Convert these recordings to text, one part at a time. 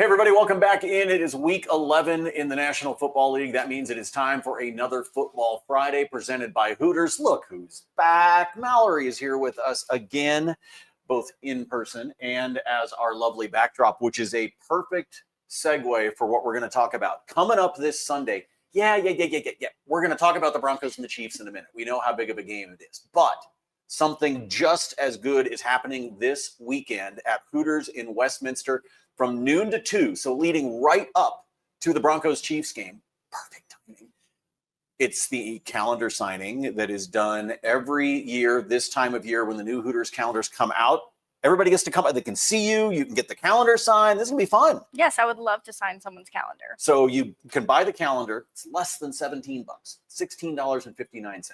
Hey, everybody, welcome back in. It is week 11 in the National Football League. That means it is time for another Football Friday presented by Hooters. Look who's back. Mallori is here with us again, both in person and as our lovely backdrop, which is a perfect segue for what we're going to talk about. Coming up this Sunday, yeah. We're going to talk about the Broncos and the Chiefs in a minute. We know how big of a game it is, but something just as good is happening this weekend at Hooters in Westminster from noon to 2, so leading right up to the Broncos-Chiefs game. Perfect timing. It's the calendar signing that is done every year this time of year when the new Hooters calendars come out. Everybody gets to come out. They can see you. You can get the calendar signed. This is going to be fun. Yes, I would love to sign someone's calendar. So you can buy the calendar. It's less than $17, $16.59.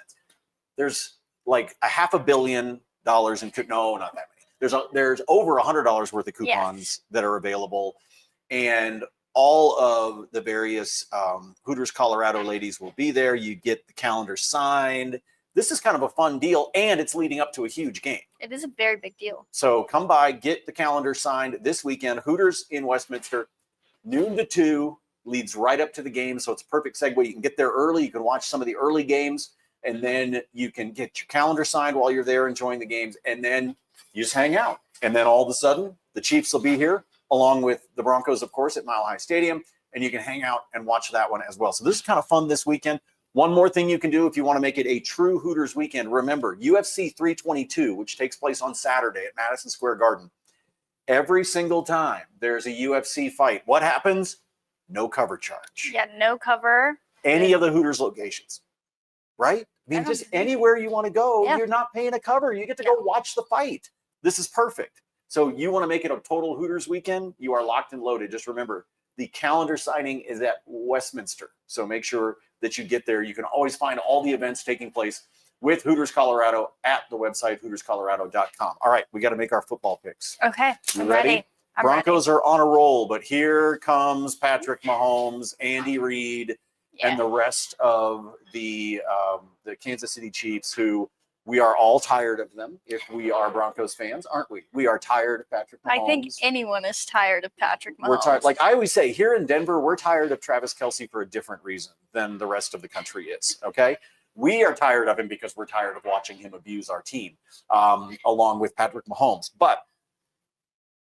There's like $500 million in no, not that many. There's over $100 worth of coupons that are available, and all of the various Hooters Colorado ladies will be there. You get the calendar signed. This is kind of a fun deal, and it's leading up to a huge game. It is a very big deal. So come by, get the calendar signed this weekend. Hooters in Westminster, noon to 2, leads right up to the game, so it's a perfect segue. You can get there early. You can watch some of the early games, and then you can get your calendar signed while you're there enjoying the games, and then you just hang out. And then all of a sudden, the Chiefs will be here, along with the Broncos, of course, at Mile High Stadium, and you can hang out and watch that one as well. So this is kind of fun this weekend. One more thing you can do if you want to make it a true Hooters weekend, remember, UFC 322, which takes place on Saturday at Madison Square Garden. Every single time there's a UFC fight, what happens? No cover charge. Yeah, no cover. Any of the Hooters locations, right? I mean, just anywhere you want to go, you're not paying a cover. You get to go watch the fight. This is perfect. So you want to make it a total Hooters weekend, you are locked and loaded. Just remember, the calendar signing is at Westminster. So make sure that you get there. You can always find all the events taking place with Hooters Colorado at the website, hooterscolorado.com. All right, we got to make our football picks. Okay, I'm ready? Broncos are on a roll, but here comes Patrick Mahomes, Andy Reid, and the rest of the Kansas City Chiefs, who we are all tired of them if we are Broncos fans, aren't we? We are tired of Patrick Mahomes. I think anyone is tired of Patrick Mahomes. We're tired. Like I always say, here in Denver, we're tired of Travis Kelce for a different reason than the rest of the country is, okay? We are tired of him because we're tired of watching him abuse our team, along with Patrick Mahomes. But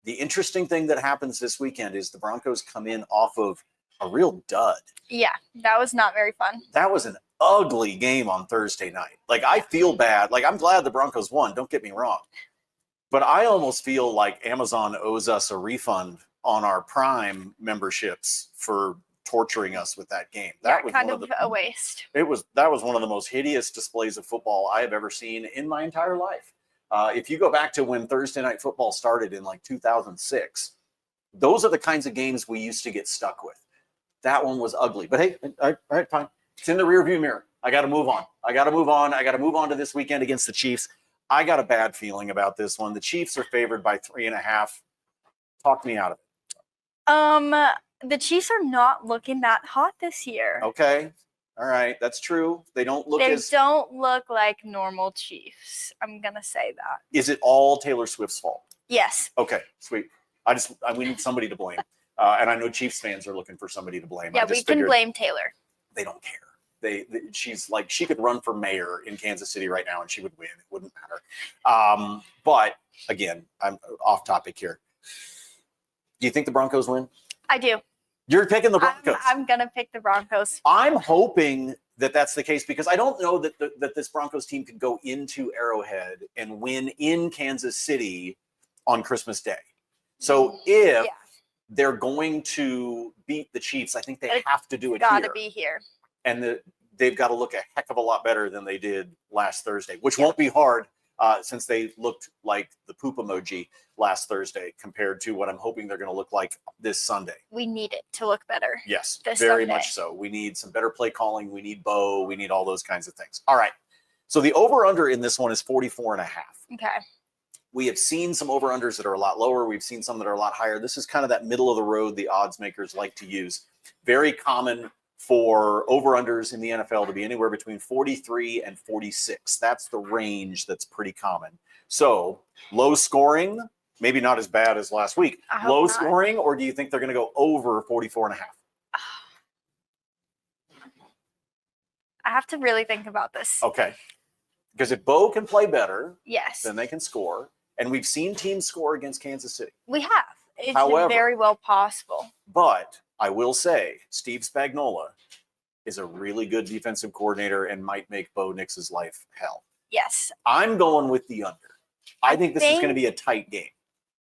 the interesting thing that happens this weekend is the Broncos come in off of a real dud. Yeah, that was not very fun. That was an ugly game on Thursday night. Like, I feel bad. Like, I'm glad the Broncos won. Don't get me wrong. But I almost feel like Amazon owes us a refund on our Prime memberships for torturing us with that game. That was kind of a waste. That was one of the most hideous displays of football I have ever seen in my entire life. If you go back to when Thursday Night Football started in like 2006, those are the kinds of games we used to get stuck with. That one was ugly. But hey, all right, fine. It's in the rearview mirror. I got to move on. I got to move on to this weekend against the Chiefs. I got a bad feeling about this one. The Chiefs are favored by 3.5. Talk me out of it. The Chiefs are not looking that hot this year. Okay. All right. That's true. They don't look like normal Chiefs. I'm going to say that. Is it all Taylor Swift's fault? Yes. Okay. Sweet. We need somebody to blame. And I know Chiefs fans are looking for somebody to blame. Yeah, we can blame Taylor. They don't care. She's like, she could run for mayor in Kansas City right now and she would win. It wouldn't matter. But again, I'm off topic here. Do you think the Broncos win? I do. You're picking the Broncos. I'm going to pick the Broncos. I'm hoping that that's the case because I don't know that this Broncos team could go into Arrowhead and win in Kansas City on Christmas Day. So if they're going to beat the Chiefs, I think they have to do it here. Got to be here. And they've got to look a heck of a lot better than they did last Thursday, which won't be hard since they looked like the poop emoji last Thursday compared to what I'm hoping they're going to look like this Sunday. We need it to look better. Yes, very much so. We need some better play calling. We need Bo. We need all those kinds of things. All right. So the over-under in this one is 44.5. Okay. We have seen some over-unders that are a lot lower. We've seen some that are a lot higher. This is kind of that middle of the road the odds makers like to use. Very common for over-unders in the NFL to be anywhere between 43 and 46. That's the range that's pretty common. So low scoring, Maybe not as bad as last week. I hope Low not. scoring, or do you think they're going to go over 44.5? I have to really think about this. Okay. Because if Bo can play better, Yes. then they can score. And we've seen teams score against Kansas City. We have. It's However, very well possible. But I will say Steve Spagnuolo is a really good defensive coordinator and might make Bo Nix's life hell. Yes. I'm going with the under. I think this is going to be a tight game.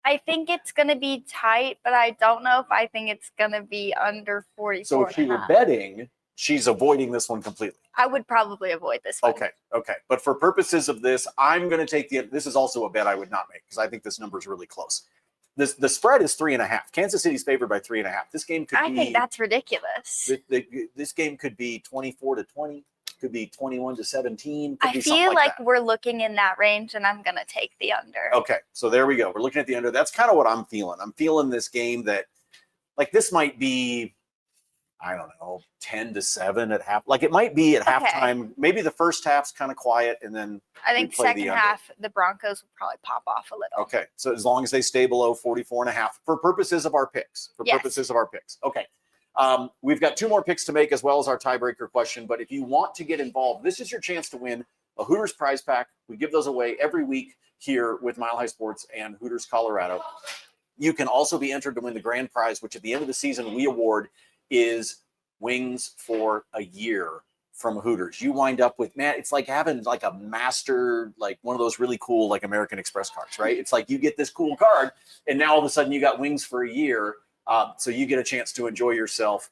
I think it's going to be tight, but I don't know if I think it's going to be under 44. So if she were betting, she's avoiding this one completely. I would probably avoid this one. Okay. But for purposes of this, I'm going to take this is also a bet I would not make because I think this number is really close. The spread is 3.5. Kansas City's favored by 3.5. This game could be. I think that's ridiculous. This game could be 24-20. Could be 21-17. I feel like we're looking in that range, and I'm going to take the under. Okay, so there we go. We're looking at the under. That's kind of what I'm feeling. I'm feeling this game that, like, this might be, I don't know, 10-7 at half. Like, it might be at halftime. Maybe the first half's kind of quiet, and then I think second half, the Broncos will probably pop off a little. Okay, so as long as they stay below 44.5 for purposes of our picks. Okay. We've got 2 more picks to make as well as our tiebreaker question. But if you want to get involved, this is your chance to win a Hooters prize pack. We give those away every week here with Mile High Sports and Hooters Colorado. You can also be entered to win the grand prize, which at the end of the season we award is wings for a year from Hooters. You wind up with, man, it's like having like a master, like one of those really cool like American Express cards, right? It's like you get this cool card and now all of a sudden you got wings for a year. So you get a chance to enjoy yourself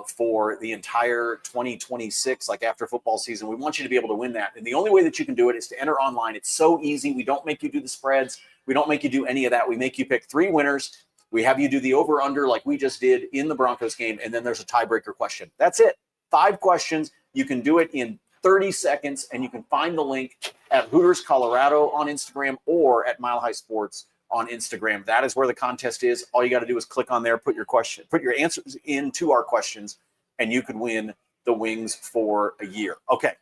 for the entire 2026, like after football season. We want you to be able to win that. And the only way that you can do it is to enter online. It's so easy. We don't make you do the spreads. We don't make you do any of that. We make you pick 3 winners. We have you do the over-under like we just did in the Broncos game. And then there's a tiebreaker question. That's it. 5 questions. You can do it in 30 seconds. And you can find the link at Hooters Colorado on Instagram or at Mile High Sports on Instagram. That is where the contest is. All you got to do is click on there, put your answers into our questions, and you could win the wings for a year. Okay.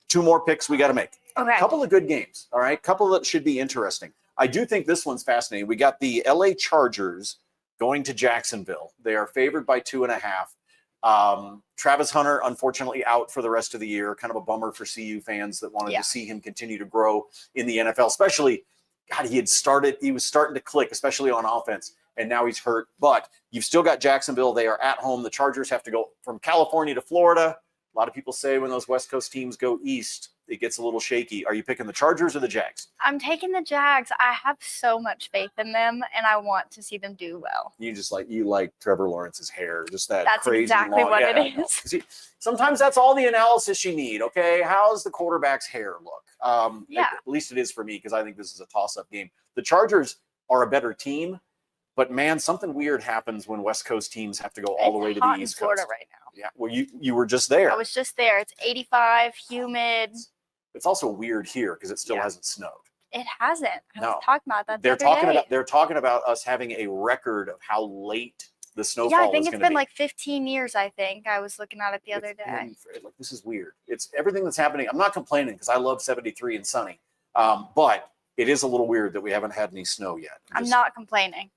2 more picks we got to make. Okay. A couple of good games. All right. Couple that should be interesting. I do think this one's fascinating. We got the LA Chargers going to Jacksonville. They are favored by 2.5. Travis Hunter, unfortunately, out for the rest of the year. Kind of a bummer for CU fans that wanted to see him continue to grow in the NFL, especially God, he was starting to click, especially on offense, and now he's hurt. But you've still got Jacksonville. They are at home. The Chargers have to go from California to Florida. A lot of people say when those West Coast teams go east, it gets a little shaky. Are you picking the Chargers or the Jags? I'm taking the Jags. I have so much faith in them, and I want to see them do well. You like Trevor Lawrence's hair, just that That's crazy exactly long, what it is. See, sometimes that's all the analysis you need, okay? How's the quarterback's hair look? At least it is for me because I think this is a toss-up game. The Chargers are a better team, but man, something weird happens when West Coast teams have to go all the way to the East Coast. Florida right now. Yeah, well, you were just there. I was just there. It's 85, humid. It's also weird here because it still hasn't snowed. It hasn't. I was talking about that. They're talking about us having a record of how late the snowfall is going to be. I think it's been like 15 years, I think. I was looking at it the other day. This is weird. It's everything that's happening. I'm not complaining because I love 73 and sunny. But it is a little weird that we haven't had any snow yet. I'm not complaining.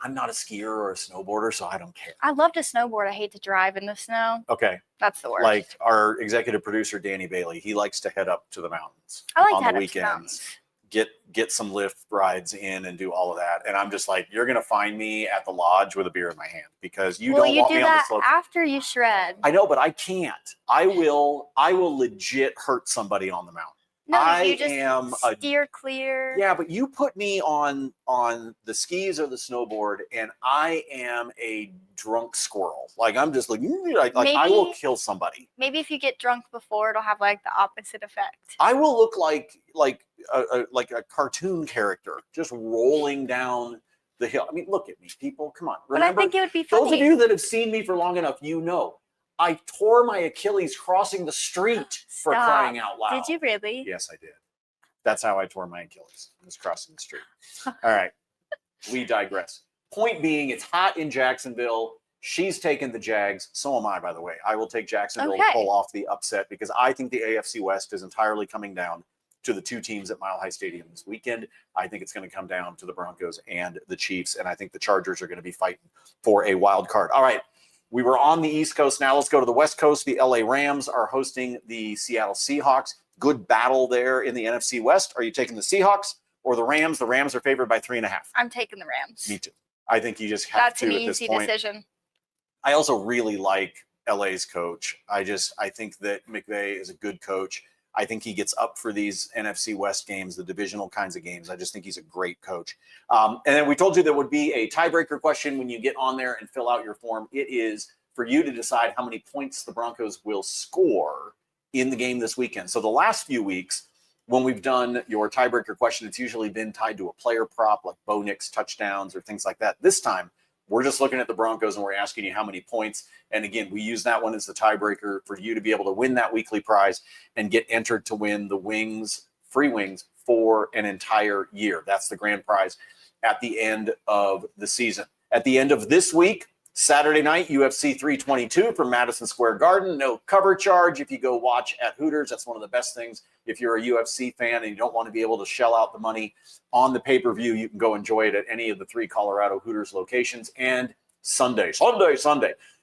I'm not a skier or a snowboarder, so I don't care. I love to snowboard. I hate to drive in the snow. Okay. That's the worst. Like our executive producer, Danny Bailey, he likes to head up to the mountains on the weekends. Get some lift rides in and do all of that. And I'm just like, you're going to find me at the lodge with a beer in my hand because you don't want me on the slope. After you shred. I know, but I can't. I will legit hurt somebody on the mountain. No, you just steer clear. Yeah, but you put me on the skis or the snowboard, and I am a drunk squirrel. Like I'm just like I will kill somebody. Maybe if you get drunk before, it'll have like the opposite effect. I will look like a cartoon character just rolling down the hill. I mean, look at me, people. Come on. Remember, but I think it would be funny. Those of you that have seen me for long enough, you know. I tore my Achilles crossing the street for crying out loud. Did you really? Yes, I did. That's how I tore my Achilles. I was crossing the street. All right. We digress. Point being, it's hot in Jacksonville. She's taken the Jags. So am I, by the way. I will take Jacksonville to pull off the upset because I think the AFC West is entirely coming down to the two teams at Mile High Stadium this weekend. I think it's going to come down to the Broncos and the Chiefs, and I think the Chargers are going to be fighting for a wild card. All right, we were on the East Coast. Now let's go to the West Coast. The LA Rams are hosting the Seattle Seahawks. Good battle there in the NFC West. Are you taking the Seahawks or the Rams? The Rams are favored by 3.5. I'm taking the Rams. Me too. I think you just have to at this point. That's an easy decision. I also really like LA's coach. I think that McVay is a good coach. I think he gets up for these NFC West games, the divisional kinds of games. I just think he's a great coach. And then we told you there would be a tiebreaker question when you get on there and fill out your form. It is for you to decide how many points the Broncos will score in the game this weekend. So the last few weeks, when we've done your tiebreaker question, it's usually been tied to a player prop like Bo Nix touchdowns or things like that. This time, we're just looking at the Broncos and we're asking you how many points. And again, we use that one as the tiebreaker for you to be able to win that weekly prize and get entered to win the wings, free wings for an entire year. That's the grand prize at the end of the season. At the end of this week, Saturday night, UFC 322 from Madison Square Garden. No cover charge if you go watch at Hooters. That's one of the best things. If you're a UFC fan and you don't want to be able to shell out the money on the pay-per-view, you can go enjoy it at any of the 3 Colorado Hooters locations. And Sunday,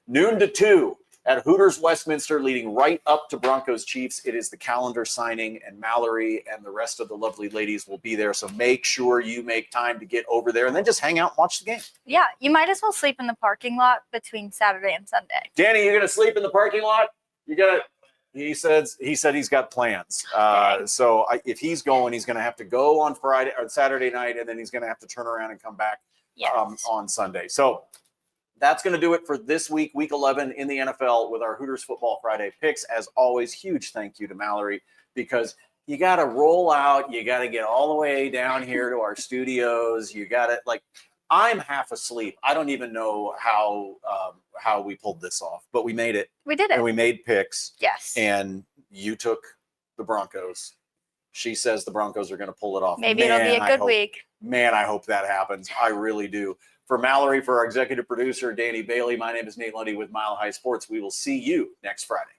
noon to 2 at Hooters Westminster, leading right up to Broncos Chiefs. It is the calendar signing, and Mallori and the rest of the lovely ladies will be there. So make sure you make time to get over there and then just hang out and watch the game. Yeah, you might as well sleep in the parking lot between Saturday and Sunday. Danny, you're going to sleep in the parking lot? You got to. He said he's got plans. So if he's going, he's going to have to go on Friday or Saturday night, and then he's going to have to turn around and come back on Sunday. So that's going to do it for this week, week 11 in the NFL with our Hooters Football Friday picks. As always, huge thank you to Mallori, because you got to roll out. You got to get all the way down here to our studios. You got to I'm half asleep. I don't even know how we pulled this off, but we made it. We did it. And we made picks. Yes. And you took the Broncos. She says the Broncos are going to pull it off. Maybe it'll be a good week. Man, I hope that happens. I really do. For Mallori, for our executive producer, Danny Bailey, my name is Nate Lundy with Mile High Sports. We will see you next Friday.